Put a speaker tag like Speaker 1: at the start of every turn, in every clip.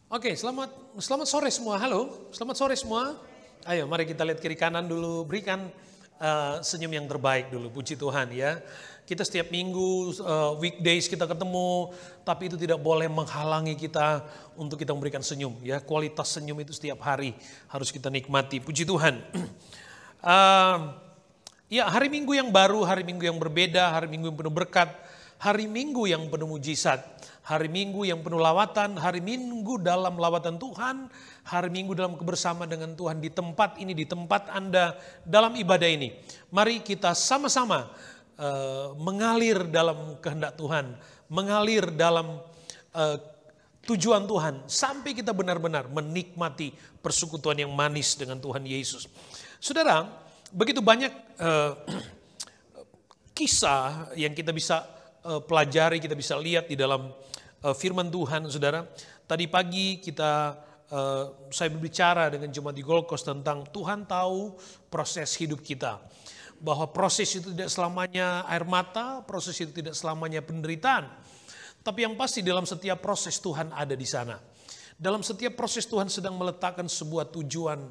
Speaker 1: Oke, selamat sore semua. Halo, selamat sore semua. Ayo, mari kita lihat kiri kanan dulu. Berikan senyum yang terbaik dulu. Puji Tuhan ya. Kita setiap minggu, weekdays kita ketemu, tapi itu tidak boleh menghalangi kita untuk kita memberikan senyum. Ya, kualitas senyum itu setiap hari harus kita nikmati. Puji Tuhan. Ya, hari Minggu yang baru, hari Minggu yang berbeda, hari Minggu yang penuh berkat, hari Minggu yang penuh mujizat. Hari Minggu yang penuh lawatan, hari Minggu dalam lawatan Tuhan, hari Minggu dalam kebersamaan dengan Tuhan di tempat ini, di tempat Anda dalam ibadah ini. Mari kita sama-sama mengalir dalam kehendak Tuhan, mengalir dalam tujuan Tuhan, sampai kita benar-benar menikmati persekutuan yang manis dengan Tuhan Yesus. Saudara, begitu banyak kisah yang kita bisa pelajari, kita bisa lihat di dalam firman Tuhan, saudara. Tadi pagi saya berbicara dengan jemaat di Gold Coast tentang Tuhan tahu proses hidup kita. Bahwa proses itu tidak selamanya air mata, proses itu tidak selamanya penderitaan. Tapi yang pasti dalam setiap proses Tuhan ada di sana. Dalam setiap proses Tuhan sedang meletakkan sebuah tujuan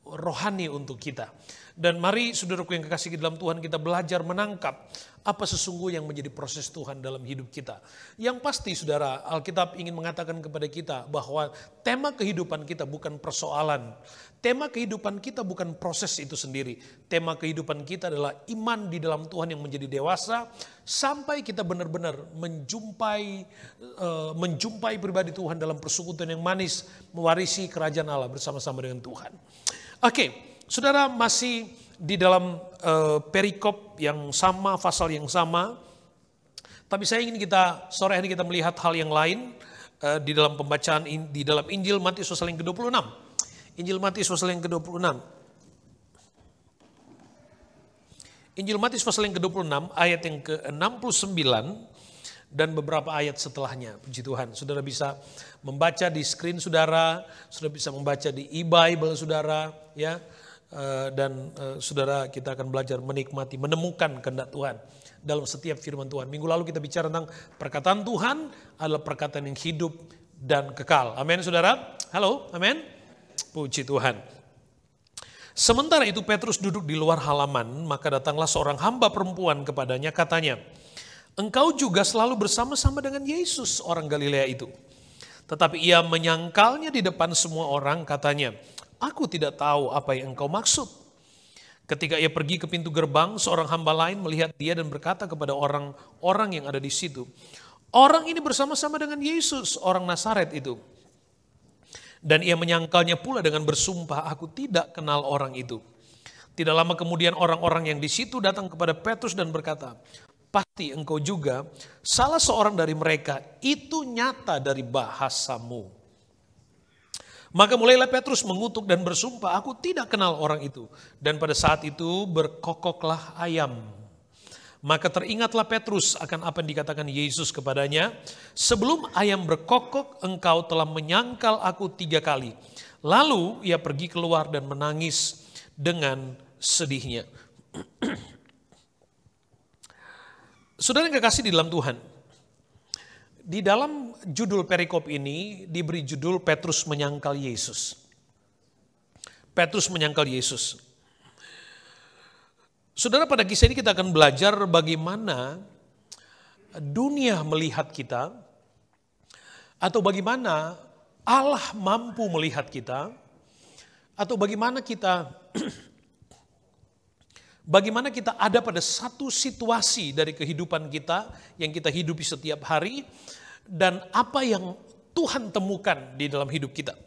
Speaker 1: rohani untuk kita. Dan mari saudaraku yang kekasih di dalam Tuhan, kita belajar menangkap apa sesungguhnya yang menjadi proses Tuhan dalam hidup kita. Yang pasti saudara, Alkitab ingin mengatakan kepada kita bahwa tema kehidupan kita bukan persoalan. Tema kehidupan kita bukan proses itu sendiri. Tema kehidupan kita adalah iman di dalam Tuhan yang menjadi dewasa. Sampai kita benar-benar menjumpai pribadi Tuhan dalam persekutuan yang manis. Mewarisi kerajaan Allah bersama-sama dengan Tuhan. Oke. Saudara, masih di dalam perikop yang sama, pasal yang sama. Tapi saya ingin kita sore hari kita melihat hal yang lain di dalam pembacaan di dalam Injil Matius pasal yang ke-26. Injil Matius pasal yang ke-26. Injil Matius pasal yang ke-26 ayat yang ke-69 dan beberapa ayat setelahnya. Puji Tuhan. Saudara bisa membaca di screen saudara bisa membaca di e-Bible saudara, ya. Dan saudara, kita akan belajar menikmati, menemukan kehendak Tuhan dalam setiap firman Tuhan. Minggu lalu kita bicara tentang perkataan Tuhan adalah perkataan yang hidup dan kekal. Amin saudara. Halo, amin. Puji Tuhan. Sementara itu Petrus duduk di luar halaman, maka datanglah seorang hamba perempuan kepadanya, katanya, "Engkau juga selalu bersama-sama dengan Yesus, orang Galilea itu." Tetapi ia menyangkalnya di depan semua orang, katanya, "Aku tidak tahu apa yang engkau maksud." Ketika ia pergi ke pintu gerbang, seorang hamba lain melihat dia dan berkata kepada orang-orang yang ada di situ, "Orang ini bersama-sama dengan Yesus, orang Nazaret itu." Dan ia menyangkalnya pula dengan bersumpah, "Aku tidak kenal orang itu." Tidak lama kemudian orang-orang yang di situ datang kepada Petrus dan berkata, "Pasti engkau juga salah seorang dari mereka, itu nyata dari bahasamu." Maka mulailah Petrus mengutuk dan bersumpah, "Aku tidak kenal orang itu." Dan pada saat itu berkokoklah ayam. Maka teringatlah Petrus akan apa yang dikatakan Yesus kepadanya, "Sebelum ayam berkokok, engkau telah menyangkal aku 3 kali." Lalu ia pergi keluar dan menangis dengan sedihnya. Saudara yang kekasih di dalam Tuhan, di dalam judul perikop ini diberi judul Petrus menyangkal Yesus. Petrus menyangkal Yesus. Saudara, pada kisah ini kita akan belajar bagaimana dunia melihat kita, atau bagaimana Allah mampu melihat kita, atau bagaimana kita ada pada satu situasi dari kehidupan kita yang kita hidupi setiap hari, dan apa yang Tuhan temukan di dalam hidup kita.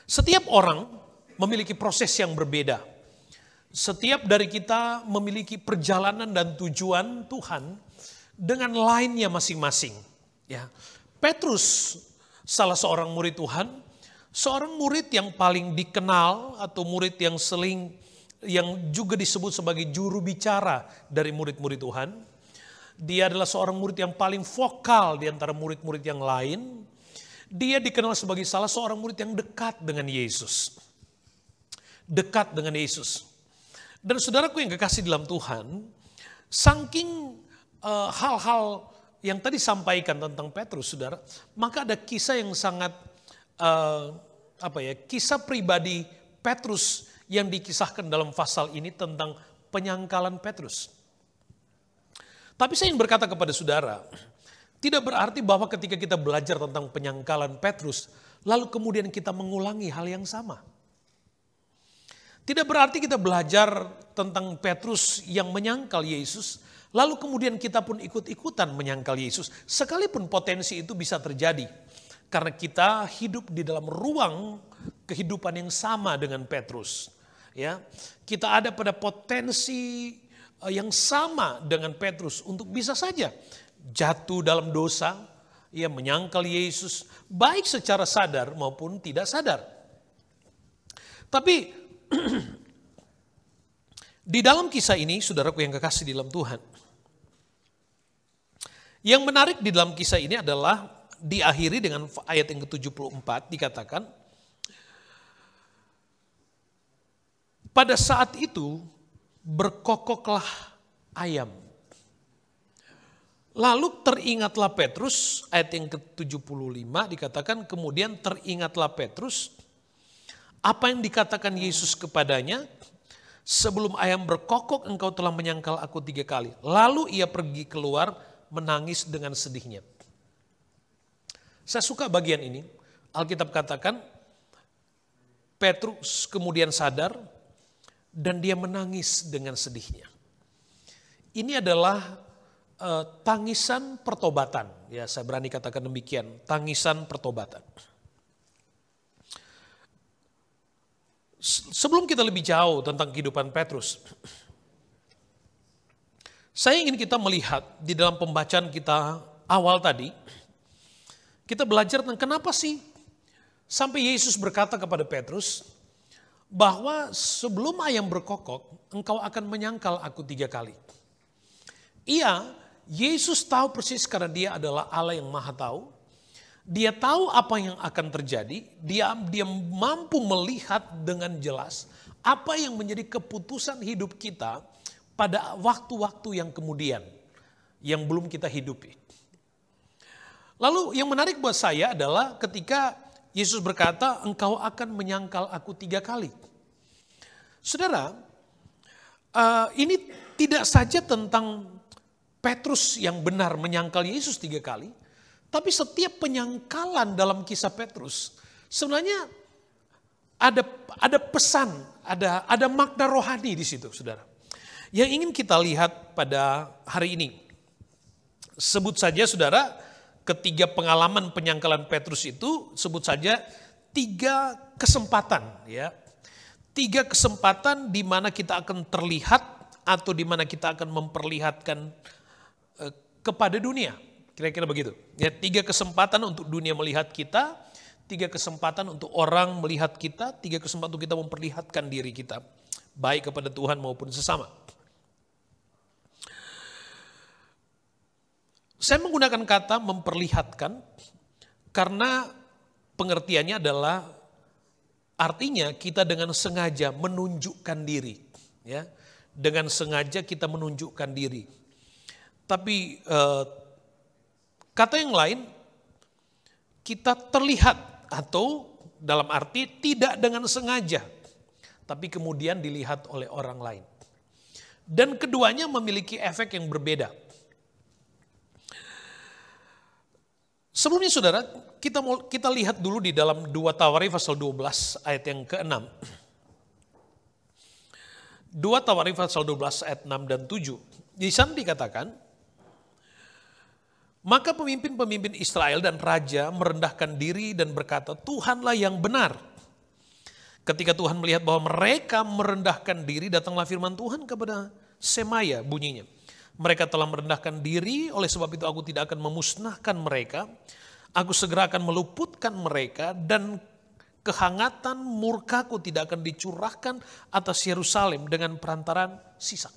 Speaker 1: Setiap orang memiliki proses yang berbeda. Setiap dari kita memiliki perjalanan dan tujuan Tuhan dengan lainnya masing-masing. Ya. Petrus salah seorang murid Tuhan, seorang murid yang paling dikenal atau murid yang juga disebut sebagai juru bicara dari murid-murid Tuhan. Dia adalah seorang murid yang paling vokal di antara murid-murid yang lain. Dia dikenal sebagai salah seorang murid yang dekat dengan Yesus. Dekat dengan Yesus. Dan saudaraku yang kekasih dalam Tuhan, saking hal-hal yang tadi sampaikan tentang Petrus, saudara, maka ada kisah yang sangat kisah pribadi Petrus yang dikisahkan dalam pasal ini tentang penyangkalan Petrus. Tapi saya ingin berkata kepada saudara, tidak berarti bahwa ketika kita belajar tentang penyangkalan Petrus, lalu kemudian kita mengulangi hal yang sama. Tidak berarti kita belajar tentang Petrus yang menyangkal Yesus, lalu kemudian kita pun ikut-ikutan menyangkal Yesus. Sekalipun potensi itu bisa terjadi, karena kita hidup di dalam ruang kehidupan yang sama dengan Petrus. Ya, kita ada pada potensi yang sama dengan Petrus untuk bisa saja jatuh dalam dosa, ya, menyangkal Yesus, baik secara sadar maupun tidak sadar. Tapi di dalam kisah ini, saudaraku yang kekasih di dalam Tuhan, yang menarik di dalam kisah ini adalah diakhiri dengan ayat yang ke-74 dikatakan, pada saat itu berkokoklah ayam. Lalu teringatlah Petrus, ayat yang ke-75 dikatakan, kemudian teringatlah Petrus apa yang dikatakan Yesus kepadanya, sebelum ayam berkokok engkau telah menyangkal aku 3 kali. Lalu ia pergi keluar menangis dengan sedihnya. Saya suka bagian ini, Alkitab katakan Petrus kemudian sadar dan dia menangis dengan sedihnya. Ini adalah tangisan pertobatan, ya, saya berani katakan demikian, tangisan pertobatan. Sebelum kita lebih jauh tentang kehidupan Petrus, saya ingin kita melihat di dalam pembacaan kita awal tadi, kita belajar tentang kenapa sih sampai Yesus berkata kepada Petrus bahwa sebelum ayam berkokok, engkau akan menyangkal aku 3 kali. Iya, Yesus tahu persis karena dia adalah Allah yang maha tahu. Dia tahu apa yang akan terjadi. Dia mampu melihat dengan jelas apa yang menjadi keputusan hidup kita pada waktu-waktu yang kemudian, yang belum kita hidupi. Lalu yang menarik buat saya adalah ketika Yesus berkata, engkau akan menyangkal aku 3 kali. Saudara, ini tidak saja tentang Petrus yang benar menyangkal Yesus 3 kali, tapi setiap penyangkalan dalam kisah Petrus sebenarnya ada pesan, ada makna rohani di situ, saudara. Yang ingin kita lihat pada hari ini, sebut saja saudara, ketiga pengalaman penyangkalan Petrus itu sebut saja 3 kesempatan, ya. 3 kesempatan di mana kita akan terlihat atau di mana kita akan memperlihatkan kepada dunia, kira-kira begitu. Ya, 3 kesempatan untuk dunia melihat kita, 3 kesempatan untuk orang melihat kita, 3 kesempatan untuk kita memperlihatkan diri kita, baik kepada Tuhan maupun sesama. Saya menggunakan kata memperlihatkan karena pengertiannya adalah artinya kita dengan sengaja menunjukkan diri, ya, dengan sengaja kita menunjukkan diri. Tapi kata yang lain, kita terlihat atau dalam arti tidak dengan sengaja, tapi kemudian dilihat oleh orang lain. Dan keduanya memiliki efek yang berbeda. Sebelumnya saudara, kita lihat dulu di dalam 2 Tawarikh pasal 12 ayat yang ke-6. 2 Tawarikh pasal 12 ayat 6 dan 7. Di sana dikatakan, maka pemimpin-pemimpin Israel dan raja merendahkan diri dan berkata, Tuhanlah yang benar. Ketika Tuhan melihat bahwa mereka merendahkan diri, datanglah firman Tuhan kepada Semaya bunyinya. Mereka telah merendahkan diri, oleh sebab itu aku tidak akan memusnahkan mereka. Aku segera akan meluputkan mereka dan kehangatan murkaku tidak akan dicurahkan atas Yerusalem dengan perantaran sisa.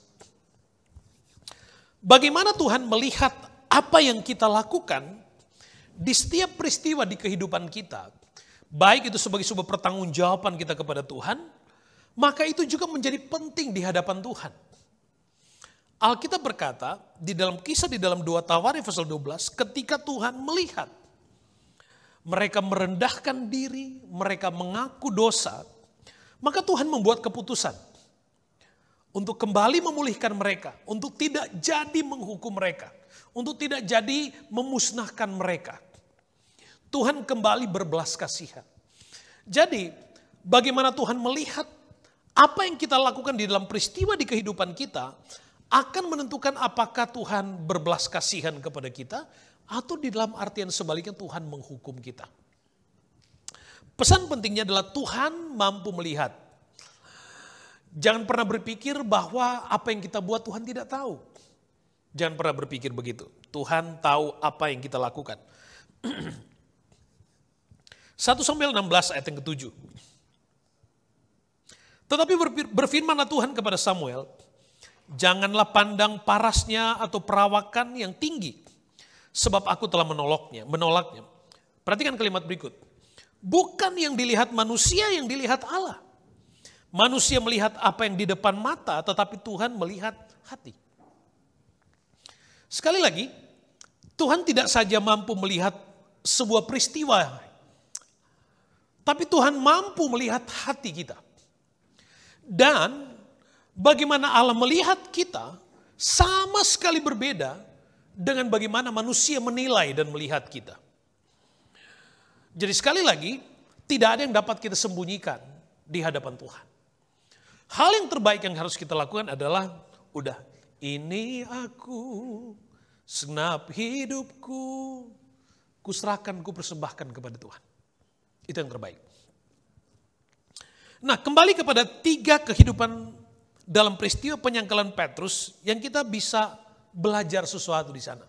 Speaker 1: Bagaimana Tuhan melihat apa yang kita lakukan di setiap peristiwa di kehidupan kita, baik itu sebagai sebuah pertanggungjawaban kita kepada Tuhan, maka itu juga menjadi penting di hadapan Tuhan. Alkitab berkata di dalam kisah di dalam 2 Tawarikh pasal 12, ketika Tuhan melihat mereka merendahkan diri, mereka mengaku dosa, maka Tuhan membuat keputusan untuk kembali memulihkan mereka, untuk tidak jadi menghukum mereka, untuk tidak jadi memusnahkan mereka. Tuhan kembali berbelas kasihan. Jadi bagaimana Tuhan melihat apa yang kita lakukan di dalam peristiwa di kehidupan kita akan menentukan apakah Tuhan berbelas kasihan kepada kita atau di dalam artian sebaliknya Tuhan menghukum kita. Pesan pentingnya adalah Tuhan mampu melihat. Jangan pernah berpikir bahwa apa yang kita buat Tuhan tidak tahu. Jangan pernah berpikir begitu. Tuhan tahu apa yang kita lakukan. 1 Samuel 16 ayat yang ke-7. Tetapi berfirmanlah Tuhan kepada Samuel, janganlah pandang parasnya atau perawakan yang tinggi, sebab aku telah menolaknya. Perhatikan kalimat berikut. Bukan yang dilihat manusia, yang dilihat Allah. Manusia melihat apa yang di depan mata, tetapi Tuhan melihat hati. Sekali lagi, Tuhan tidak saja mampu melihat sebuah peristiwa, tapi Tuhan mampu melihat hati kita. Dan bagaimana Allah melihat kita sama sekali berbeda dengan bagaimana manusia menilai dan melihat kita. Jadi sekali lagi, tidak ada yang dapat kita sembunyikan di hadapan Tuhan. Hal yang terbaik yang harus kita lakukan adalah, udah, ini aku, segenap hidupku, kuserahkan, kupersembahkan kepada Tuhan. Itu yang terbaik. Nah, kembali kepada 3 kehidupan dalam peristiwa penyangkalan Petrus yang kita bisa belajar sesuatu di sana.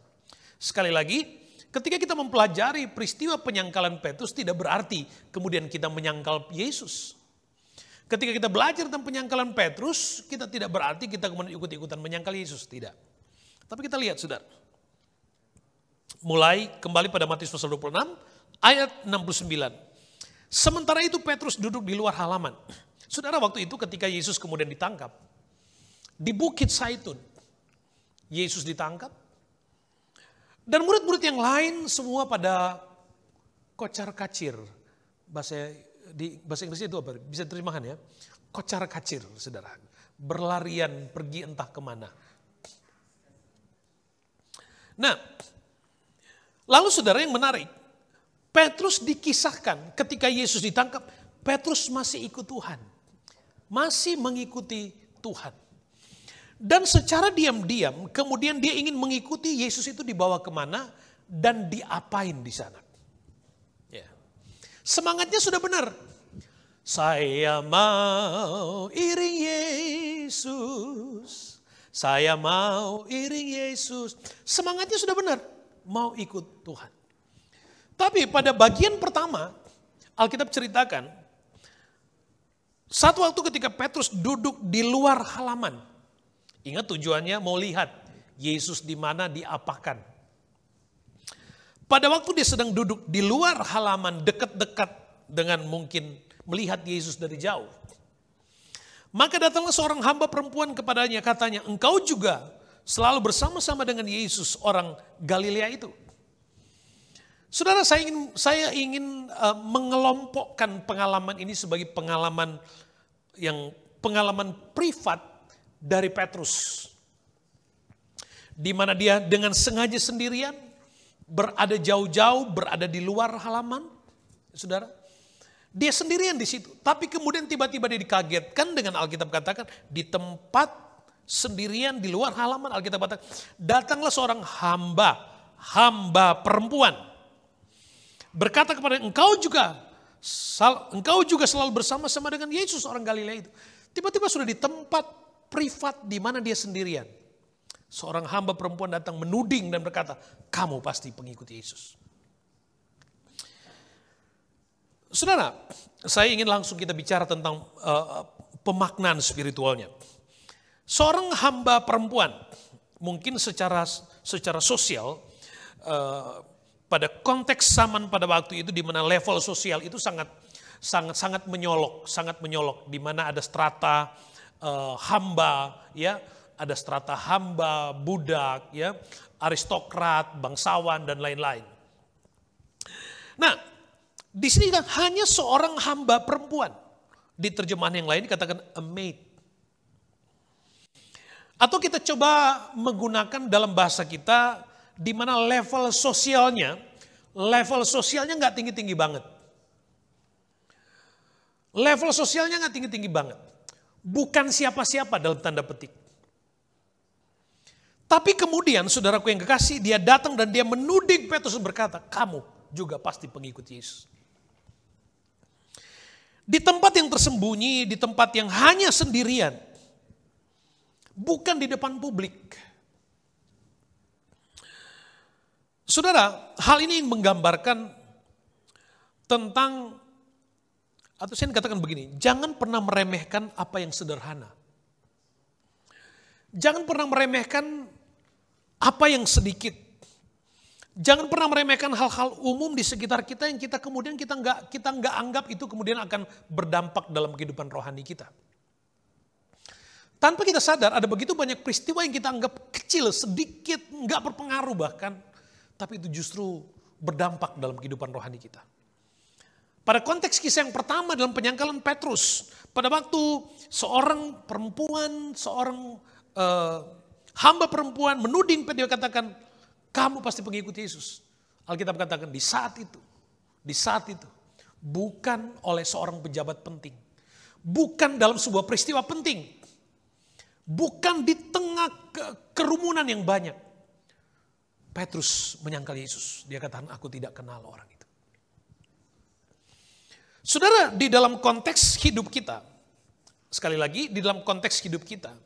Speaker 1: Sekali lagi, ketika kita mempelajari peristiwa penyangkalan Petrus tidak berarti kemudian kita menyangkal Yesus. Ketika kita belajar tentang penyangkalan Petrus, kita tidak berarti kita kemudian ikut-ikutan menyangkal Yesus, tidak. Tapi kita lihat, saudara. Mulai kembali pada Matius pasal 26 ayat 69. Sementara itu Petrus duduk di luar halaman. Saudara, waktu itu ketika Yesus kemudian ditangkap di Bukit Zaitun, Yesus ditangkap dan murid-murid yang lain semua pada kocar kacir. Bahasa Inggrisnya itu apa? Bisa terjemahkan ya. Kocar kacir, saudara. Berlarian pergi entah kemana. Nah, lalu saudara yang menarik, Petrus dikisahkan ketika Yesus ditangkap, Petrus masih ikut Tuhan. Masih mengikuti Tuhan. Dan secara diam-diam kemudian dia ingin mengikuti Yesus itu dibawa kemana dan diapain di sana. Ya. Semangatnya sudah benar. Saya mau iring Yesus. Saya mau iring Yesus. Semangatnya sudah benar. Mau ikut Tuhan. Tapi pada bagian pertama, Alkitab ceritakan, satu waktu ketika Petrus duduk di luar halaman. Ingat tujuannya mau lihat Yesus di mana diapakan. Pada waktu dia sedang duduk di luar halaman dekat-dekat dengan mungkin melihat Yesus dari jauh. Maka datanglah seorang hamba perempuan kepadanya, katanya, engkau juga selalu bersama-sama dengan Yesus orang Galilea itu. Saudara, saya ingin mengelompokkan pengalaman ini sebagai pengalaman privat dari Petrus. Di mana dia dengan sengaja sendirian, berada jauh-jauh, berada di luar halaman. Saudara, dia sendirian di situ. Tapi kemudian tiba-tiba dia dikagetkan dengan Alkitab katakan, di tempat sendirian di luar halaman, Alkitab katakan, datanglah seorang hamba perempuan. Berkata kepada engkau juga selalu bersama-sama dengan Yesus orang Galilea itu. Tiba-tiba sudah di tempat privat di mana dia sendirian. Seorang hamba perempuan datang menuding dan berkata, kamu pasti pengikut Yesus. Saudara, saya ingin langsung kita bicara tentang pemaknaan spiritualnya. Seorang hamba perempuan, mungkin secara sosial, pada konteks zaman pada waktu itu di mana level sosial itu sangat menyolok, di mana ada strata hamba, ya, ada strata hamba, budak, ya, aristokrat, bangsawan dan lain-lain. Nah, di sini kan hanya seorang hamba perempuan. Di terjemahan yang lain dikatakan a maid. Atau kita coba menggunakan dalam bahasa kita di mana level sosialnya nggak tinggi-tinggi banget. Level sosialnya nggak tinggi-tinggi banget. Bukan siapa-siapa dalam tanda petik. Tapi kemudian saudaraku yang kekasih, dia datang dan dia menuding Petrus berkata, kamu juga pasti pengikut Yesus. Di tempat yang tersembunyi, di tempat yang hanya sendirian. Bukan di depan publik. Saudara, hal ini menggambarkan tentang, atau saya katakan begini, jangan pernah meremehkan apa yang sederhana. Jangan pernah meremehkan apa yang sedikit. Jangan pernah meremehkan hal-hal umum di sekitar kita yang kita kemudian kita nggak anggap itu kemudian akan berdampak dalam kehidupan rohani kita. Tanpa kita sadar ada begitu banyak peristiwa yang kita anggap kecil, sedikit, nggak berpengaruh bahkan, tapi itu justru berdampak dalam kehidupan rohani kita. Pada konteks kisah yang pertama dalam penyangkalan Petrus, pada waktu seorang perempuan, seorang hamba perempuan menuding Petrus, dia katakan, kamu pasti pengikut Yesus. Alkitab katakan di saat itu, bukan oleh seorang pejabat penting, bukan dalam sebuah peristiwa penting, bukan di tengah kerumunan yang banyak, Petrus menyangkal Yesus. Dia katakan, aku tidak kenal orang itu. Saudara, di dalam konteks hidup kita, sekali lagi di dalam konteks hidup kita,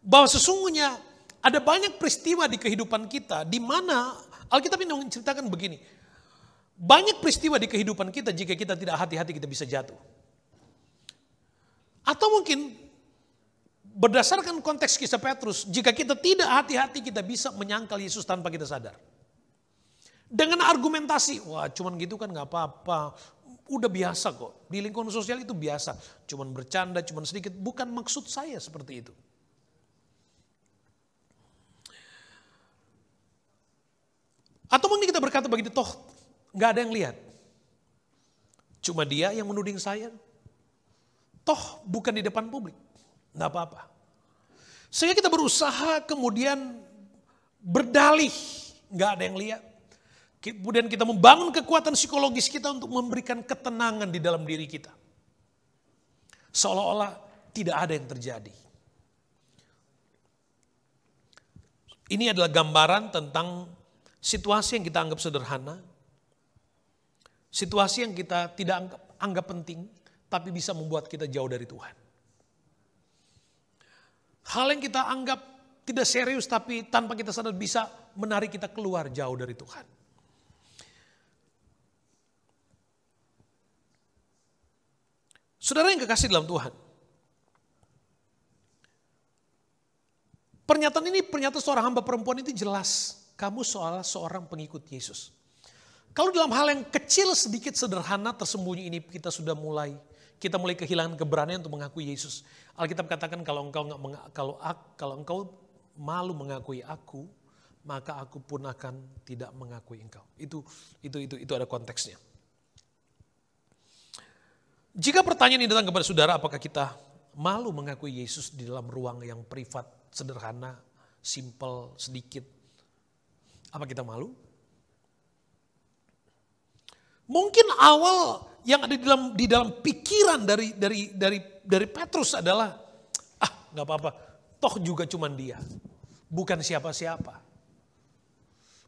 Speaker 1: bahwa sesungguhnya ada banyak peristiwa di kehidupan kita di mana Alkitab ini menceritakan begini. Banyak peristiwa di kehidupan kita jika kita tidak hati-hati kita bisa jatuh. Atau mungkin berdasarkan konteks kisah Petrus, jika kita tidak hati-hati kita bisa menyangkal Yesus tanpa kita sadar. Dengan argumentasi, wah cuman gitu kan gak apa-apa. Udah biasa kok, di lingkungan sosial itu biasa. Cuman bercanda, cuman sedikit, bukan maksud saya seperti itu. Atau mungkin kita berkata begitu, toh gak ada yang lihat. Cuma dia yang menuding saya. Toh bukan di depan publik, gak apa-apa. Sehingga kita berusaha kemudian berdalih, gak ada yang lihat. Kemudian kita membangun kekuatan psikologis kita untuk memberikan ketenangan di dalam diri kita. Seolah-olah tidak ada yang terjadi. Ini adalah gambaran tentang situasi yang kita anggap sederhana. Situasi yang kita tidak anggap penting, tapi bisa membuat kita jauh dari Tuhan. Hal yang kita anggap tidak serius, tapi tanpa kita sadar bisa menarik kita keluar jauh dari Tuhan. Saudara yang kekasih dalam Tuhan. Pernyataan ini, pernyataan seorang hamba perempuan itu jelas. Kamu seorang pengikut Yesus. Kalau dalam hal yang kecil sedikit sederhana tersembunyi ini kita mulai kehilangan keberanian untuk mengakui Yesus. Alkitab katakan kalau engkau malu mengakui aku, maka aku pun akan tidak mengakui engkau. Itu ada konteksnya. Jika pertanyaan ini datang kepada saudara, apakah kita malu mengakui Yesus di dalam ruang yang privat, sederhana, simple, sedikit? Apa kita malu? Mungkin awal yang ada di dalam pikiran dari Petrus adalah, nggak apa-apa, toh juga cuman dia, bukan siapa-siapa.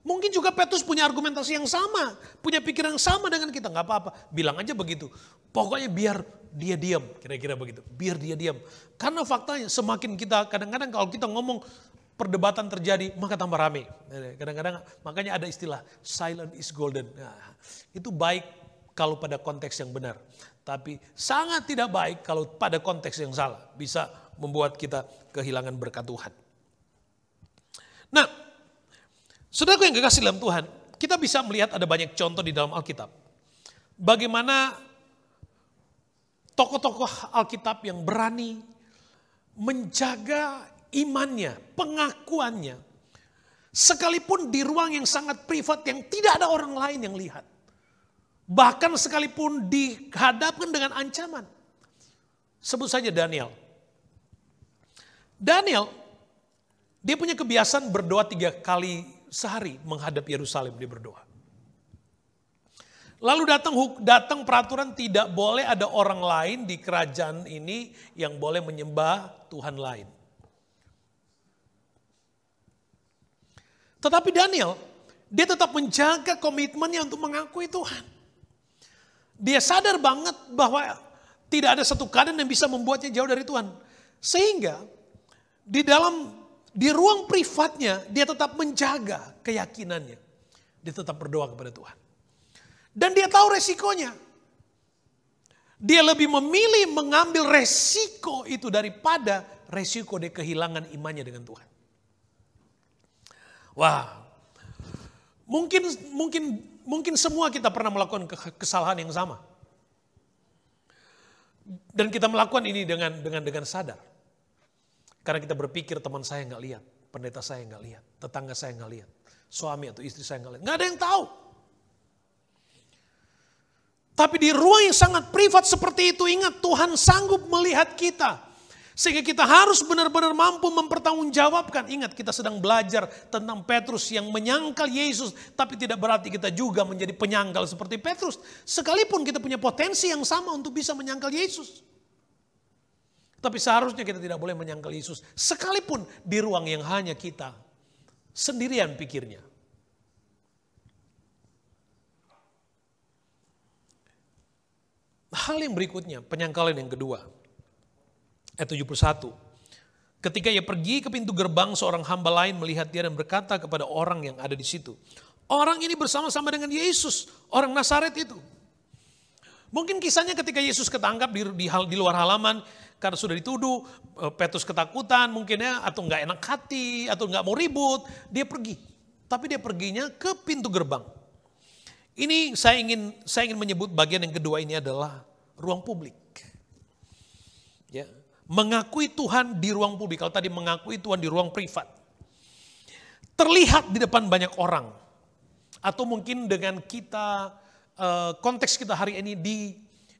Speaker 1: Mungkin juga Petrus punya argumentasi yang sama, punya pikiran yang sama dengan kita, nggak apa-apa, bilang aja begitu. Pokoknya biar dia diam, kira-kira begitu, biar dia diam. Karena faktanya semakin kita, kadang-kadang kalau kita ngomong perdebatan terjadi, maka tambah rame. Kadang-kadang makanya ada istilah silent is golden. Nah, itu baik kalau pada konteks yang benar, tapi sangat tidak baik kalau pada konteks yang salah, bisa membuat kita kehilangan berkat Tuhan. Nah, saudaraku yang kekasih dalam Tuhan, kita bisa melihat ada banyak contoh di dalam Alkitab. Bagaimana tokoh-tokoh Alkitab yang berani menjaga imannya, pengakuannya. Sekalipun di ruang yang sangat privat yang tidak ada orang lain yang lihat. Bahkan sekalipun dihadapkan dengan ancaman. Sebut saja Daniel. Daniel, dia punya kebiasaan berdoa 3 kali sehari menghadap Yerusalem, dia berdoa. Lalu datang peraturan tidak boleh ada orang lain di kerajaan ini yang boleh menyembah Tuhan lain. Tetapi Daniel, dia tetap menjaga komitmennya untuk mengakui Tuhan. Dia sadar banget bahwa tidak ada satu keadaan yang bisa membuatnya jauh dari Tuhan. Sehingga di ruang privatnya dia tetap menjaga keyakinannya. Dia tetap berdoa kepada Tuhan. Dan dia tahu resikonya. Dia lebih memilih mengambil resiko itu daripada resiko dia kehilangan imannya dengan Tuhan. Wah, mungkin semua kita pernah melakukan kesalahan yang sama. Dan kita melakukan ini dengan sadar. Karena kita berpikir teman saya nggak lihat, pendeta saya nggak lihat, tetangga saya nggak lihat, suami atau istri saya nggak lihat, nggak ada yang tahu. Tapi di ruang yang sangat privat seperti itu, ingat Tuhan sanggup melihat kita. Sehingga kita harus benar-benar mampu mempertanggungjawabkan. Ingat, kita sedang belajar tentang Petrus yang menyangkal Yesus, tapi tidak berarti kita juga menjadi penyangkal seperti Petrus. Sekalipun kita punya potensi yang sama untuk bisa menyangkal Yesus. Tapi seharusnya kita tidak boleh menyangkal Yesus, sekalipun di ruang yang hanya kita sendirian pikirnya. Hal yang berikutnya, penyangkalan yang kedua. Ayat 71. Ketika ia pergi ke pintu gerbang, seorang hamba lain melihat dia dan berkata kepada orang yang ada di situ, orang ini bersama-sama dengan Yesus, orang Nazaret itu. Mungkin kisahnya ketika Yesus ketangkap di luar halaman, karena sudah dituduh, Petrus ketakutan mungkin ya, atau nggak enak hati, atau nggak mau ribut, dia pergi. Tapi dia perginya ke pintu gerbang. Ini saya ingin menyebut bagian yang kedua ini adalah ruang publik. Ya. Mengakui Tuhan di ruang publik. Kalau tadi mengakui Tuhan di ruang privat. Terlihat di depan banyak orang. Atau mungkin dengan kita, konteks kita hari ini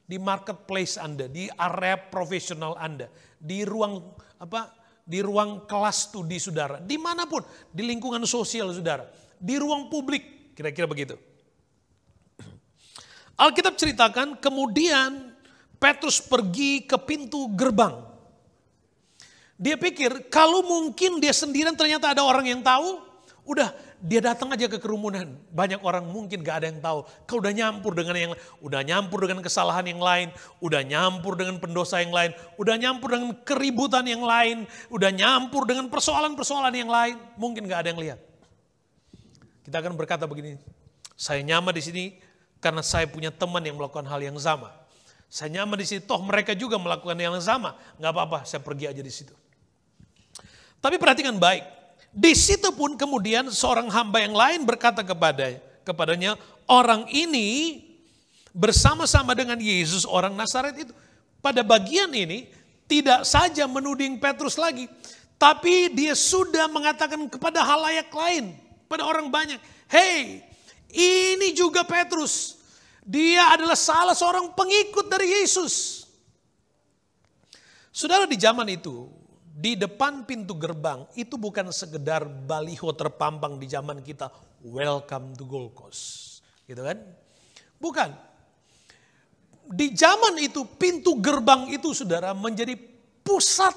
Speaker 1: di marketplace Anda, di area profesional Anda, di ruang kelas studi saudara, dimanapun, di lingkungan sosial saudara, di ruang publik, kira-kira begitu. Alkitab ceritakan kemudian Petrus pergi ke pintu gerbang. Dia pikir kalau mungkin dia sendirian ternyata ada orang yang tahu, udah dia datang aja ke kerumunan. Banyak orang mungkin gak ada yang tahu. Kalau udah nyampur dengan kesalahan yang lain, udah nyampur dengan pendosa yang lain, udah nyampur dengan keributan yang lain, udah nyampur dengan persoalan-persoalan yang lain, mungkin gak ada yang lihat. Kita akan berkata begini, saya nyaman di sini karena saya punya teman yang melakukan hal yang sama. Saya nyaman di sini, toh mereka juga melakukan hal yang sama. Gak apa-apa, saya pergi aja di situ. Tapi perhatikan baik, di situ pun kemudian seorang hamba yang lain berkata kepadanya, orang ini bersama-sama dengan Yesus orang Nazaret itu. Pada bagian ini tidak saja menuding Petrus lagi, tapi dia sudah mengatakan kepada halayak lain, pada orang banyak, hey, ini juga Petrus, dia adalah salah seorang pengikut dari Yesus. Saudara, di zaman itu, di depan pintu gerbang itu bukan sekedar baliho terpampang di zaman kita, welcome to Gold Coast, gitu kan? Bukan. Di zaman itu pintu gerbang itu saudara menjadi pusat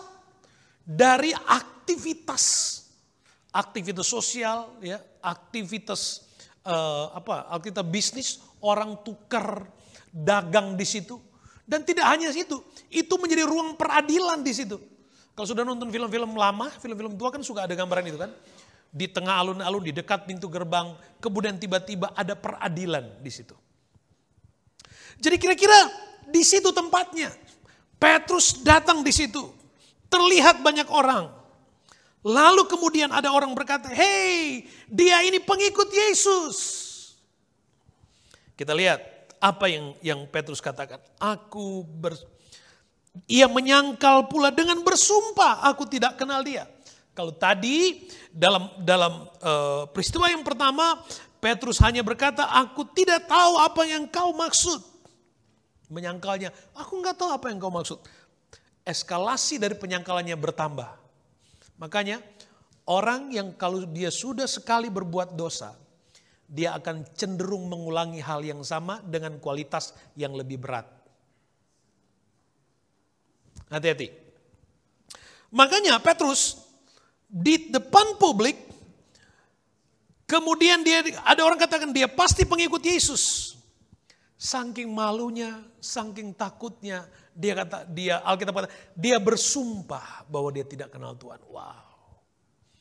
Speaker 1: dari aktivitas sosial, ya, aktivitas bisnis, orang tukar, dagang di situ. Dan tidak hanya itu menjadi ruang peradilan di situ. Kalau sudah nonton film-film lama, film-film tua kan suka ada gambaran itu kan. Di tengah alun-alun, di dekat pintu gerbang, kemudian tiba-tiba ada peradilan di situ. Jadi kira-kira di situ tempatnya. Petrus datang di situ. Terlihat banyak orang. Lalu kemudian ada orang berkata, hey, dia ini pengikut Yesus. Kita lihat apa yang Petrus katakan. Ia menyangkal pula dengan bersumpah, aku tidak kenal dia. Kalau tadi dalam peristiwa yang pertama, Petrus hanya berkata, aku tidak tahu apa yang kau maksud. Menyangkalnya, aku nggak tahu apa yang kau maksud. Eskalasi dari penyangkalannya bertambah. Makanya orang yang kalau dia sudah sekali berbuat dosa, dia akan cenderung mengulangi hal yang sama dengan kualitas yang lebih berat. Hati-hati. Makanya Petrus di depan publik, kemudian ada orang katakan dia pasti pengikut Yesus. Saking malunya, saking takutnya, Alkitab kata, dia bersumpah bahwa dia tidak kenal Tuhan. Wow.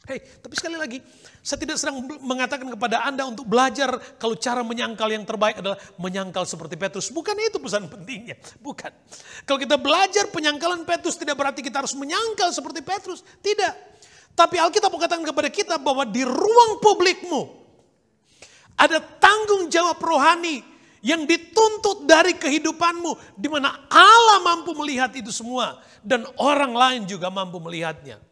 Speaker 1: Hei, tapi sekali lagi, saya tidak sedang mengatakan kepada Anda untuk belajar kalau cara menyangkal yang terbaik adalah menyangkal seperti Petrus. Bukan itu pesan pentingnya, bukan. Kalau kita belajar penyangkalan Petrus tidak berarti kita harus menyangkal seperti Petrus, tidak. Tapi Alkitab mengatakan kepada kita bahwa di ruang publikmu ada tanggung jawab rohani yang dituntut dari kehidupanmu, di mana Allah mampu melihat itu semua dan orang lain juga mampu melihatnya.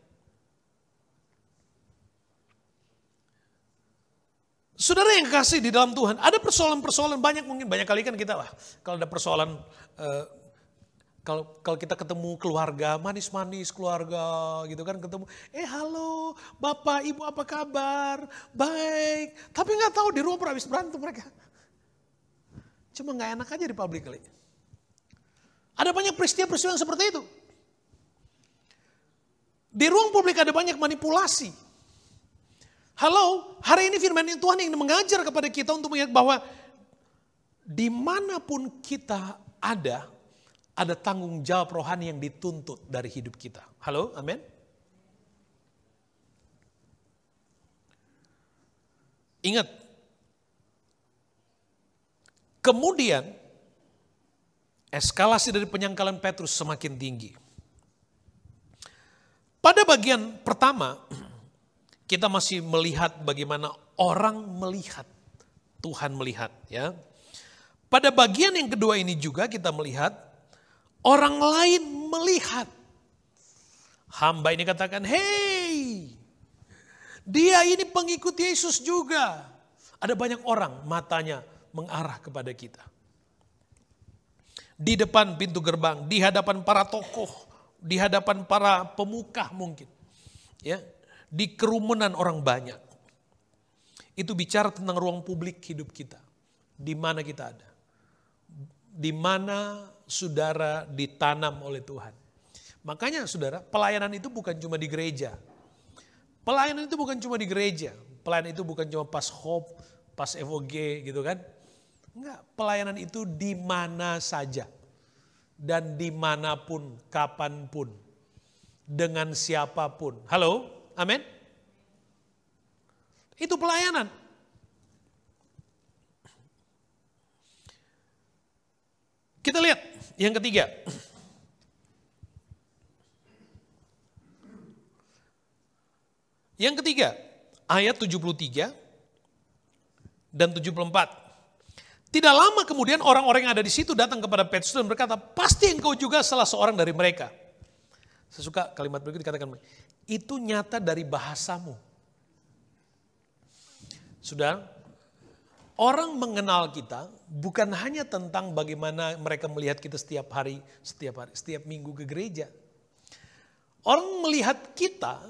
Speaker 1: Saudara yang kasih di dalam Tuhan, ada persoalan-persoalan mungkin banyak kali kan kita kalau ada persoalan, kalau kita ketemu keluarga, manis-manis keluarga gitu kan, ketemu, halo Bapak Ibu apa kabar, baik, tapi nggak tahu di rumah habis berantem mereka. Cuma nggak enak aja di publik kali. Ada banyak peristiwa-peristiwa yang seperti itu. Di ruang publik ada banyak manipulasi. Halo, hari ini firman Tuhan yang mengajar kepada kita untuk melihat bahwa dimanapun kita ada tanggung jawab rohani yang dituntut dari hidup kita. Halo, amin. Ingat, kemudian eskalasi dari penyangkalan Petrus semakin tinggi. Pada bagian pertama, kita masih melihat bagaimana orang melihat, Tuhan melihat, ya. Pada bagian yang kedua ini juga kita melihat orang lain melihat. Hamba ini katakan, "Hei, dia ini pengikut Yesus juga." Ada banyak orang matanya mengarah kepada kita. Di depan pintu gerbang, di hadapan para tokoh, di hadapan para pemuka mungkin, ya. Di kerumunan orang banyak. Itu bicara tentang ruang publik hidup kita. Di mana kita ada. Di mana saudara ditanam oleh Tuhan. Makanya saudara, pelayanan itu bukan cuma di gereja. Pelayanan itu bukan cuma di gereja. Pelayanan itu bukan cuma pas Hope, pas FOG gitu kan. Enggak, pelayanan itu di mana saja. Dan dimanapun, kapanpun. Dengan siapapun. Halo? Amin. Itu pelayanan. Kita lihat yang ketiga. Yang ketiga, ayat 73 dan 74. Tidak lama kemudian orang-orang yang ada di situ datang kepada Petrus dan berkata, "Pasti engkau juga salah seorang dari mereka." Saya suka kalimat berikut dikatakan, itu nyata dari bahasamu. Sudah, orang mengenal kita bukan hanya tentang bagaimana mereka melihat kita setiap hari, setiap minggu ke gereja. Orang melihat kita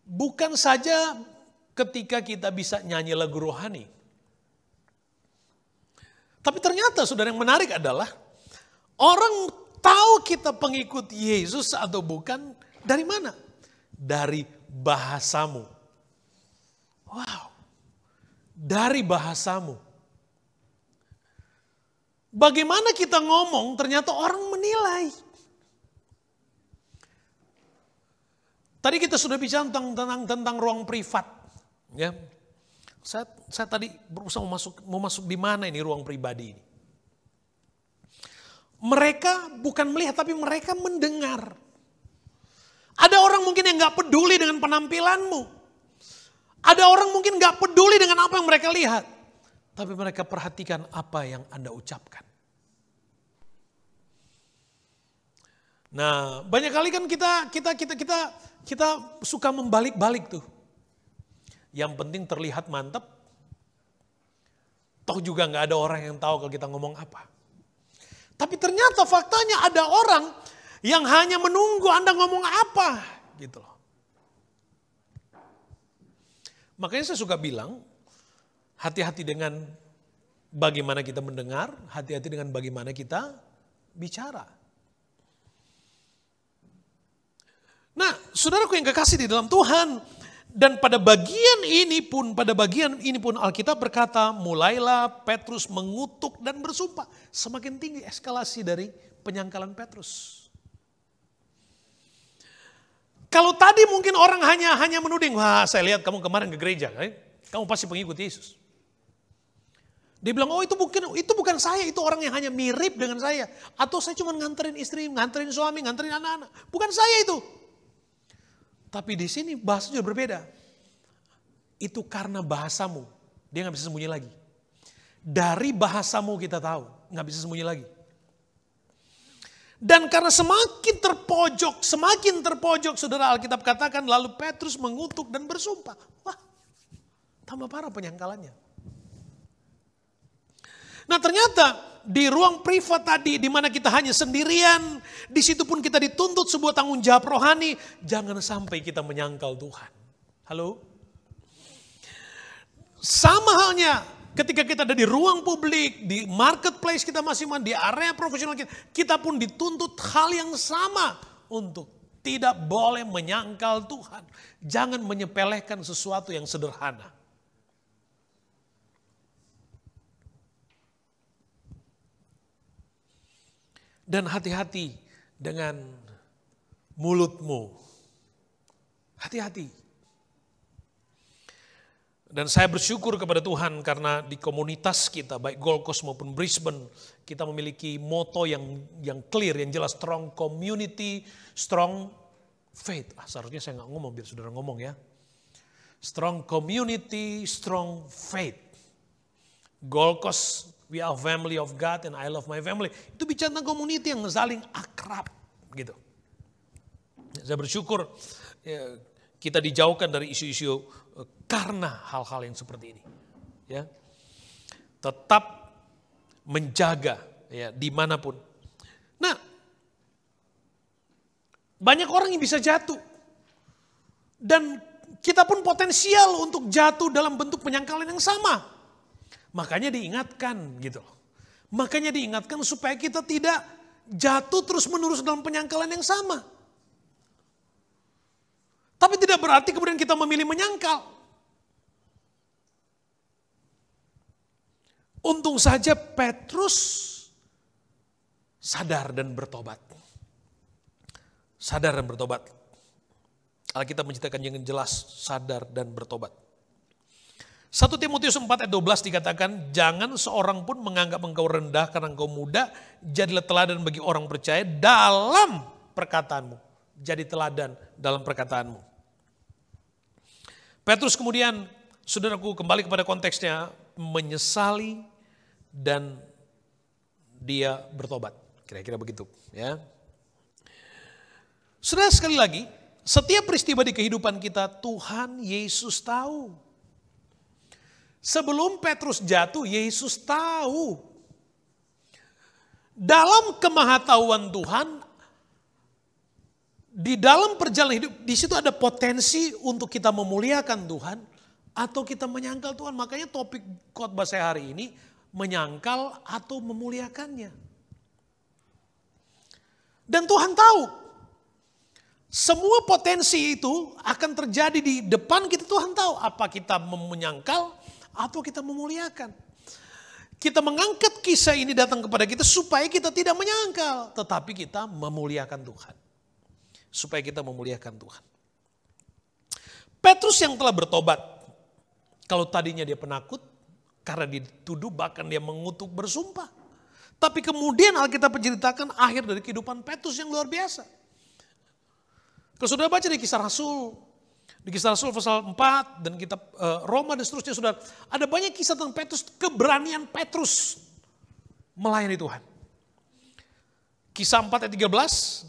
Speaker 1: bukan saja ketika kita bisa nyanyi lagu rohani. Tapi ternyata saudara, yang menarik adalah orang tahu kita pengikut Yesus atau bukan dari mana? Dari bahasamu. Wow. Dari bahasamu. Bagaimana kita ngomong ternyata orang menilai. Tadi kita sudah bicara tentang ruang privat. Ya. Saya tadi berusaha mau masuk di mana ini ruang pribadi ini. Mereka bukan melihat tapi mereka mendengar. Ada orang mungkin yang gak peduli dengan penampilanmu. Ada orang mungkin gak peduli dengan apa yang mereka lihat. Tapi mereka perhatikan apa yang Anda ucapkan. Nah, banyak kali kan kita suka membalik-balik tuh. Yang penting terlihat mantap. Toh juga nggak ada orang yang tahu kalau kita ngomong apa. Tapi ternyata faktanya ada orang yang hanya menunggu Anda ngomong apa, gitu loh. Makanya saya suka bilang, hati-hati dengan bagaimana kita mendengar, hati-hati dengan bagaimana kita bicara. Nah, saudaraku yang kekasih di dalam Tuhan, dan pada bagian ini pun Alkitab berkata, mulailah Petrus mengutuk dan bersumpah. Semakin tinggi eskalasi dari penyangkalan Petrus. Kalau tadi mungkin orang hanya menuding, wah saya lihat kamu kemarin ke gereja, kamu pasti pengikut Yesus. Dia bilang, oh itu bukan saya, itu orang yang hanya mirip dengan saya. Atau saya cuma nganterin istri, nganterin suami, nganterin anak-anak. Bukan saya itu. Tapi di sini bahasanya berbeda. Itu karena bahasamu, dia nggak bisa sembunyi lagi. Dari bahasamu kita tahu, nggak bisa sembunyi lagi. Dan karena semakin terpojok, saudara, Alkitab katakan, lalu Petrus mengutuk dan bersumpah. Wah, tambah parah penyangkalannya. Nah ternyata di ruang privat tadi, di mana kita hanya sendirian, di situ pun kita dituntut sebuah tanggung jawab rohani. Jangan sampai kita menyangkal Tuhan. Halo? Sama halnya ketika kita ada di ruang publik, di marketplace kita masing-masing, di area profesional kita pun dituntut hal yang sama untuk tidak boleh menyangkal Tuhan. Jangan menyepelekan sesuatu yang sederhana. Dan hati-hati dengan mulutmu. Hati-hati. Dan saya bersyukur kepada Tuhan karena di komunitas kita, baik Gold Coast maupun Brisbane, kita memiliki moto yang clear, yang jelas, strong community, strong faith. Seharusnya saya nggak ngomong, biar saudara ngomong ya. Strong community, strong faith. Gold Coast, we are family of God and I love my family. Itu bicara tentang community yang saling akrab gitu. Saya bersyukur kita dijauhkan dari isu-isu karena hal-hal yang seperti ini. Ya, tetap menjaga ya dimanapun. Nah, banyak orang yang bisa jatuh. Dan kita pun potensial untuk jatuh dalam bentuk penyangkalan yang sama. Makanya diingatkan gitu. Makanya diingatkan supaya kita tidak jatuh terus-menerus dalam penyangkalan yang sama. Tapi tidak berarti kemudian kita memilih menyangkal. Untung saja Petrus sadar dan bertobat. Sadar dan bertobat. Alkitab menceritakan yang jelas, sadar dan bertobat. 1 Timotius 4 ayat 12 dikatakan, jangan seorang pun menganggap engkau rendah karena engkau muda, jadilah teladan bagi orang percaya dalam perkataanmu. Jadi teladan dalam perkataanmu. Petrus kemudian, saudaraku, kembali kepada konteksnya, menyesali dan dia bertobat. Kira-kira begitu ya. Saudara, sekali lagi, setiap peristiwa di kehidupan kita Tuhan Yesus tahu. Sebelum Petrus jatuh, Yesus tahu. Dalam kemahatauan Tuhan, di dalam perjalanan hidup, di situ ada potensi untuk kita memuliakan Tuhan atau kita menyangkal Tuhan. Makanya topik khotbah saya hari ini, menyangkal atau memuliakannya. Dan Tuhan tahu, semua potensi itu akan terjadi di depan kita. Tuhan tahu apa kita menyangkal atau kita memuliakan. Kita mengangkat kisah ini datang kepada kita supaya kita tidak menyangkal, tetapi kita memuliakan Tuhan. Supaya kita memuliakan Tuhan. Petrus yang telah bertobat, kalau tadinya dia penakut, karena dituduh bahkan dia mengutuk bersumpah. Tapi kemudian Alkitab menceritakan akhir dari kehidupan Petrus yang luar biasa. Kalau saudara baca di Kisah Rasul, di Kisah Rasul pasal 4 dan kitab Roma dan seterusnya, saudara, ada banyak kisah tentang Petrus, keberanian Petrus melayani Tuhan. Kisah 4 ayat 13,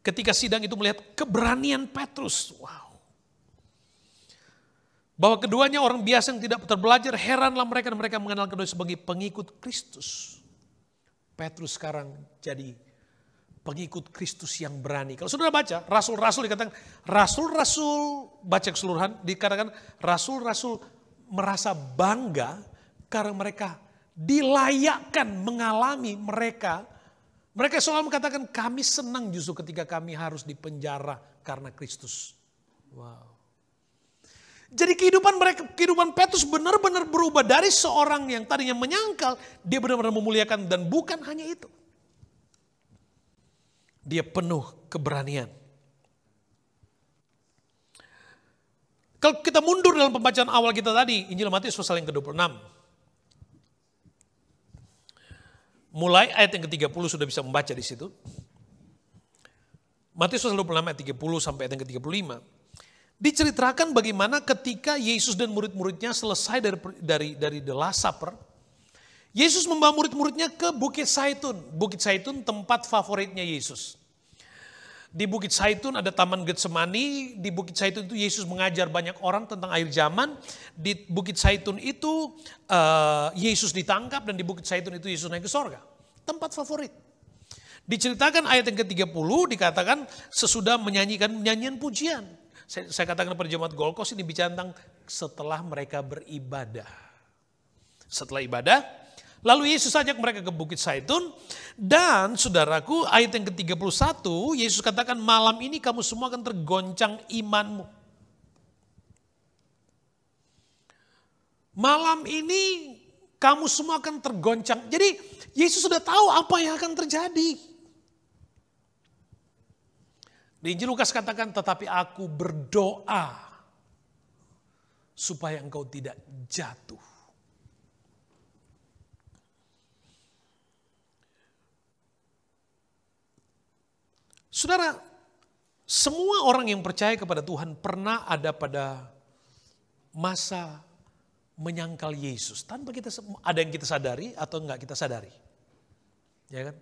Speaker 1: ketika sidang itu melihat keberanian Petrus. Wow. Bahwa keduanya orang biasa yang tidak terbelajar, heranlah mereka dan mereka mengenal keduanya sebagai pengikut Kristus. Petrus sekarang jadi pengikut Kristus yang berani. Kalau saudara baca, rasul-rasul dikatakan, rasul-rasul baca keseluruhan, dikatakan rasul-rasul merasa bangga karena mereka dilayakkan mengalami mereka. Mereka selalu mengatakan kami senang justru ketika kami harus dipenjara karena Kristus. Wow. Jadi kehidupan Petrus benar-benar berubah dari seorang yang tadinya menyangkal, dia benar-benar memuliakan dan bukan hanya itu. Dia penuh keberanian. Kalau kita mundur dalam pembacaan awal kita tadi, Injil Matius pasal yang ke-26. Mulai ayat yang ke-30 sudah bisa membaca di situ. Matius pasal 26 ayat 30 sampai ayat yang ke-35. Diceritakan bagaimana ketika Yesus dan murid-muridnya selesai dari the Last Supper, Yesus membawa murid-muridnya ke Bukit Zaitun. Bukit Zaitun tempat favoritnya Yesus. Di Bukit Zaitun ada Taman Getsemani, di Bukit Zaitun itu Yesus mengajar banyak orang tentang akhir zaman. Di Bukit Zaitun itu Yesus ditangkap dan di Bukit Zaitun itu Yesus naik ke sorga. Tempat favorit. Diceritakan ayat yang ke-30 dikatakan sesudah menyanyikan nyanyian pujian. Saya katakan pada jemaat Gold Coast ini bicara tentang setelah mereka beribadah. Setelah ibadah, lalu Yesus ajak mereka ke Bukit Zaitun. Dan saudaraku ayat yang ke-31 Yesus katakan malam ini kamu semua akan tergoncang imanmu. Malam ini kamu semua akan tergoncang. Jadi Yesus sudah tahu apa yang akan terjadi. Di Injil Lukas katakan, tetapi aku berdoa supaya engkau tidak jatuh. Saudara, semua orang yang percaya kepada Tuhan pernah ada pada masa menyangkal Yesus. Tanpa kita ada yang kita sadari atau enggak kita sadari. Ya kan?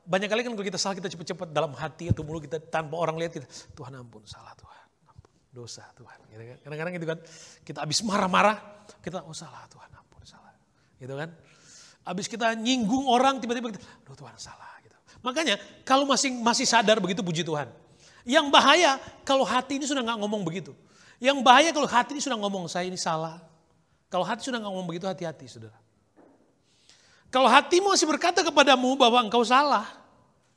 Speaker 1: Banyak kali kan kalau kita salah kita cepat-cepat dalam hati atau mulut kita tanpa orang lihat kita, Tuhan ampun salah Tuhan, ampun dosa Tuhan. Gitu kan? Kadang-kadang gitu kan kita habis marah-marah kita salah Tuhan ampun salah, gitu kan. Habis kita nyinggung orang tiba-tiba kita, Tuhan salah. Gitu. Makanya kalau masih sadar begitu puji Tuhan. Yang bahaya kalau hati ini sudah nggak ngomong begitu. Yang bahaya kalau hati ini sudah ngomong saya ini salah. Kalau hati sudah nggak ngomong begitu hati-hati saudara. Kalau hatimu masih berkata kepadamu bahwa engkau salah,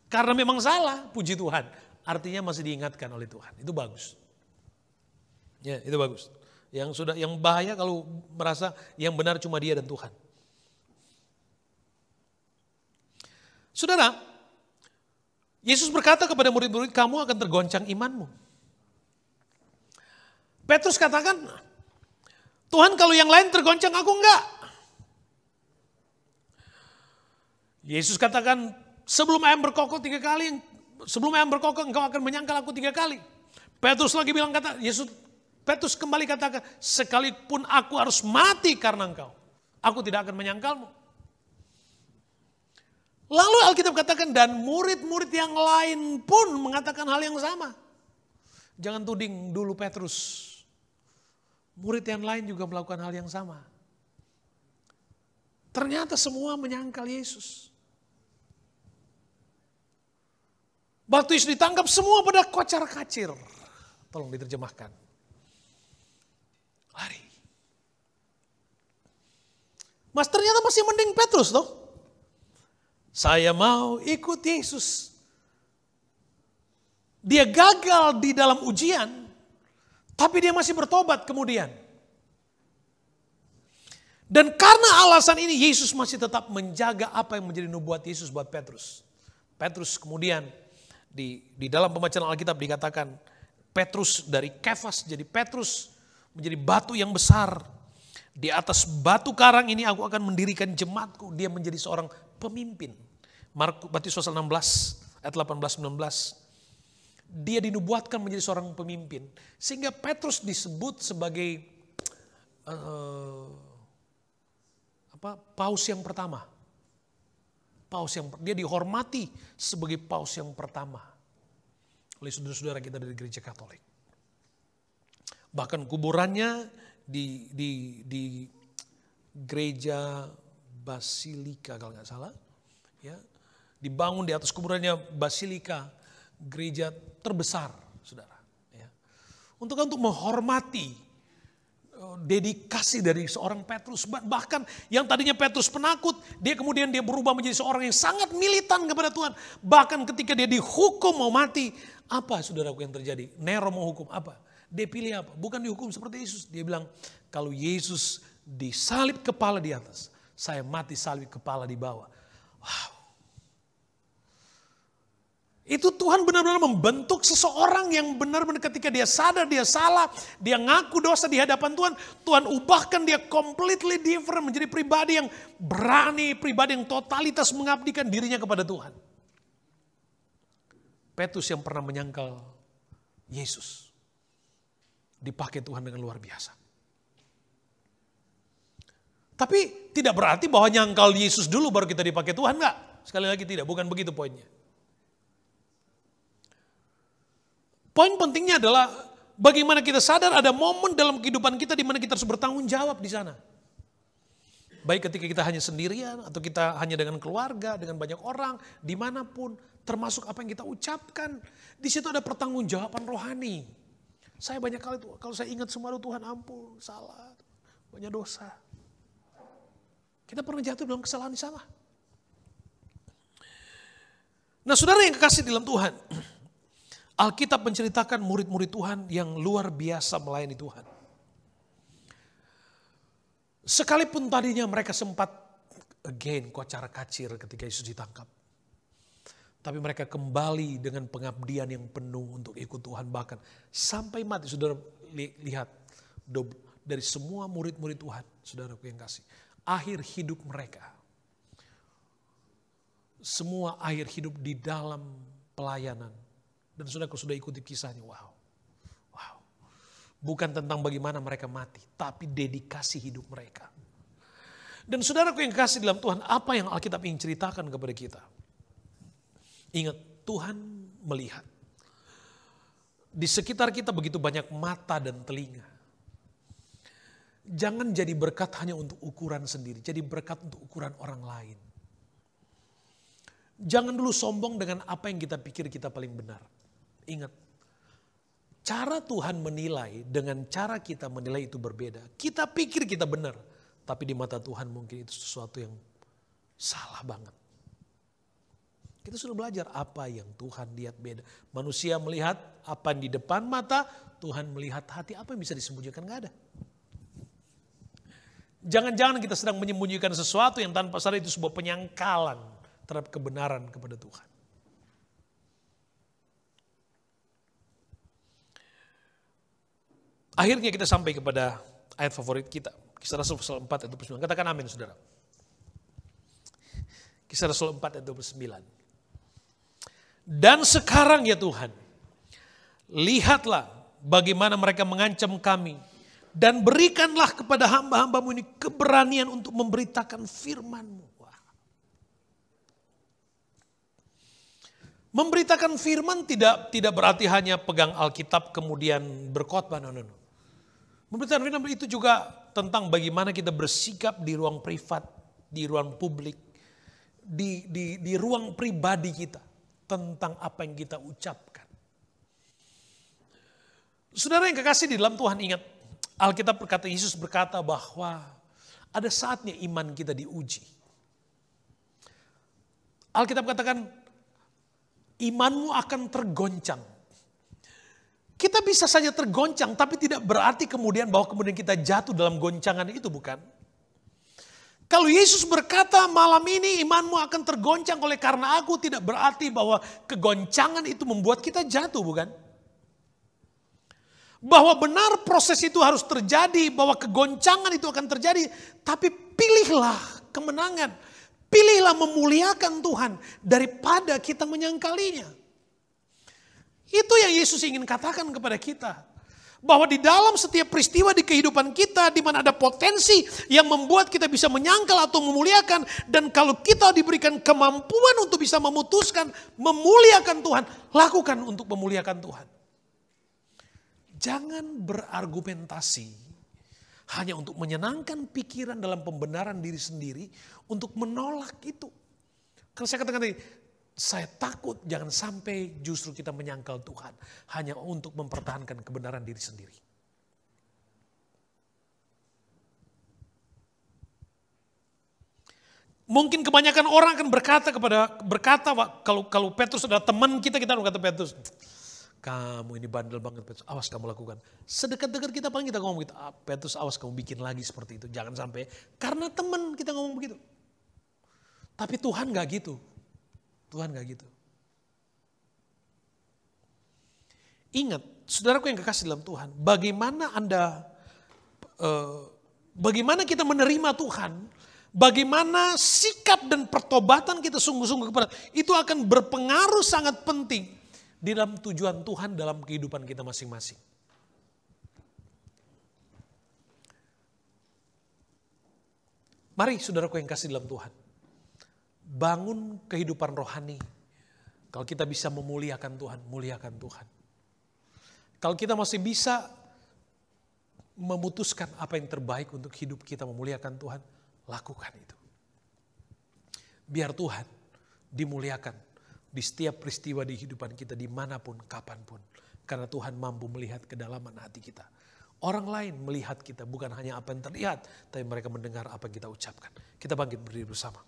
Speaker 1: karena memang salah, puji Tuhan. Artinya masih diingatkan oleh Tuhan. Itu bagus. Ya, itu bagus. Yang bahaya kalau merasa yang benar cuma dia dan Tuhan. Saudara, Yesus berkata kepada murid-murid, kamu akan tergoncang imanmu. Petrus katakan, Tuhan kalau yang lain tergoncang aku enggak. Yesus katakan, sebelum ayam berkokok 3 kali, sebelum ayam berkokok engkau akan menyangkal aku 3 kali. Petrus lagi bilang Petrus kembali katakan, sekalipun aku harus mati karena engkau, aku tidak akan menyangkalmu. Lalu Alkitab katakan, dan murid-murid yang lain pun mengatakan hal yang sama. Jangan tuding dulu Petrus. Murid yang lain juga melakukan hal yang sama. Ternyata semua menyangkal Yesus. Waktu Yesus ditangkap semua pada kocar-kacir. Tolong diterjemahkan. Lari. Mas ternyata masih mending Petrus loh. Saya mau ikut Yesus. Dia gagal di dalam ujian. Tapi dia masih bertobat kemudian. Dan karena alasan ini Yesus masih tetap menjaga apa yang menjadi nubuat Yesus buat Petrus. Petrus kemudian di dalam pembacaan Alkitab dikatakan Petrus dari Kefas jadi Petrus menjadi batu yang besar. Di atas batu karang ini aku akan mendirikan jemaatku. Dia menjadi seorang pemimpin. Matius pasal 16 ayat 18-19. Dia dinubuatkan menjadi seorang pemimpin. Sehingga Petrus disebut sebagai paus yang pertama. Dia dihormati sebagai paus yang pertama oleh saudara-saudara kita dari gereja Katolik. Bahkan kuburannya di gereja Basilika kalau nggak salah, ya, dibangun di atas kuburannya Basilika, gereja terbesar, saudara. Ya. Untuk menghormati dedikasi dari seorang Petrus. Bahkan yang tadinya Petrus penakut, dia berubah menjadi seorang yang sangat militan kepada Tuhan. Bahkan ketika dia dihukum mau mati, apa saudaraku yang terjadi? Nero mau hukum apa? Dia pilih apa? Bukan dihukum seperti Yesus. Dia bilang, kalau Yesus disalib kepala di atas, saya mati salib kepala di bawah. Wow. Itu Tuhan benar-benar membentuk seseorang yang benar-benar ketika dia sadar dia salah, dia ngaku dosa di hadapan Tuhan, Tuhan ubahkan dia completely different menjadi pribadi yang berani, pribadi yang totalitas mengabdikan dirinya kepada Tuhan. Petrus yang pernah menyangkal Yesus dipakai Tuhan dengan luar biasa. Tapi tidak berarti bahwa nyangkal Yesus dulu baru kita dipakai Tuhan, enggak. Sekali lagi tidak, bukan begitu poinnya. Poin pentingnya adalah bagaimana kita sadar ada momen dalam kehidupan kita di mana kita harus bertanggung jawab di sana. Baik ketika kita hanya sendirian atau kita hanya dengan keluarga, dengan banyak orang, dimanapun, termasuk apa yang kita ucapkan. Di situ ada pertanggungjawaban rohani. Saya banyak kali tuh, kalau saya ingat semua itu Tuhan ampun, salah, banyak dosa. Kita pernah jatuh dalam kesalahan di sana. Nah saudara yang kekasih dalam Tuhan, Alkitab menceritakan murid-murid Tuhan yang luar biasa melayani Tuhan. Sekalipun tadinya mereka sempat kocar-kacir ketika Yesus ditangkap. Tapi mereka kembali dengan pengabdian yang penuh untuk ikut Tuhan. Bahkan sampai mati. Saudara lihat dari semua murid-murid Tuhan. Saudaraku yang kasih. Akhir hidup mereka. Semua akhir hidup di dalam pelayanan. Dan saudara sudah ikuti kisahnya, wow. Bukan tentang bagaimana mereka mati, tapi dedikasi hidup mereka. Dan saudaraku yang kasih dalam Tuhan, apa yang Alkitab ingin ceritakan kepada kita? Ingat, Tuhan melihat. Di sekitar kita begitu banyak mata dan telinga. Jangan jadi berkat hanya untuk ukuran sendiri, jadi berkat untuk ukuran orang lain. Jangan dulu sombong dengan apa yang kita pikir kita paling benar. Ingat, cara Tuhan menilai dengan cara kita menilai itu berbeda. Kita pikir kita benar, tapi di mata Tuhan mungkin itu sesuatu yang salah banget. Kita sudah belajar apa yang Tuhan lihat beda. Manusia melihat apa yang di depan mata, Tuhan melihat hati. Apa yang bisa disembunyikan? Gak ada. Jangan-jangan kita sedang menyembunyikan sesuatu yang tanpa sadar itu sebuah penyangkalan terhadap kebenaran kepada Tuhan. Akhirnya kita sampai kepada ayat favorit kita. Kisah Rasul pasal 4 ayat 29. Katakan amin saudara. Kisah Rasul 4 ayat 29. Dan sekarang ya Tuhan, lihatlah bagaimana mereka mengancam kami. Dan berikanlah kepada hamba-hambamu ini keberanian untuk memberitakan firman-Mu. Memberitakan firman tidak berarti hanya pegang Alkitab kemudian berkhotbah. No. Memberitakan firman itu juga tentang bagaimana kita bersikap di ruang privat, di ruang publik, di ruang pribadi kita. Tentang apa yang kita ucapkan. Saudara yang kekasih di dalam Tuhan, ingat. Alkitab berkata, Yesus berkata bahwa ada saatnya iman kita diuji. Alkitab katakan, imanmu akan tergoncang. Kita bisa saja tergoncang, tapi tidak berarti kemudian bahwa kemudian kita jatuh dalam goncangan itu, bukan? Kalau Yesus berkata malam ini imanmu akan tergoncang oleh karena aku, tidak berarti bahwa kegoncangan itu membuat kita jatuh, bukan? Bahwa benar proses itu harus terjadi, bahwa kegoncangan itu akan terjadi, tapi pilihlah kemenangan. Pilihlah memuliakan Tuhan daripada kita menyangkalinya. Itu yang Yesus ingin katakan kepada kita. Bahwa di dalam setiap peristiwa di kehidupan kita, di mana ada potensi yang membuat kita bisa menyangkal atau memuliakan. Dan kalau kita diberikan kemampuan untuk bisa memutuskan, memuliakan Tuhan, lakukan untuk memuliakan Tuhan. Jangan berargumentasi hanya untuk menyenangkan pikiran dalam pembenaran diri sendiri, untuk menolak itu. Kalau saya katakan tadi, saya takut jangan sampai justru kita menyangkal Tuhan hanya untuk mempertahankan kebenaran diri sendiri. Mungkin kebanyakan orang akan berkata kalau Petrus adalah teman kita akan berkata, Petrus, kamu ini bandel banget Petrus, awas kamu lakukan. Sedekat-dekat kita paling kita ngomong gitu, Petrus awas kamu bikin lagi seperti itu. Jangan sampai, karena teman kita ngomong begitu. Tapi Tuhan gak gitu. Tuhan gak gitu. Ingat, saudaraku yang kekasih dalam Tuhan, bagaimana kita menerima Tuhan, bagaimana sikap dan pertobatan kita sungguh-sungguh kepada, itu akan berpengaruh sangat penting di dalam tujuan Tuhan dalam kehidupan kita masing-masing. Mari saudaraku yang kasih dalam Tuhan, bangun kehidupan rohani. Kalau kita bisa memuliakan Tuhan, muliakan Tuhan. Kalau kita masih bisa memutuskan apa yang terbaik untuk hidup kita memuliakan Tuhan, lakukan itu. Biar Tuhan dimuliakan di setiap peristiwa di kehidupan kita, dimanapun, kapanpun. Karena Tuhan mampu melihat kedalaman hati kita. Orang lain melihat kita bukan hanya apa yang terlihat, tapi mereka mendengar apa yang kita ucapkan. Kita bangkit berdiri bersama.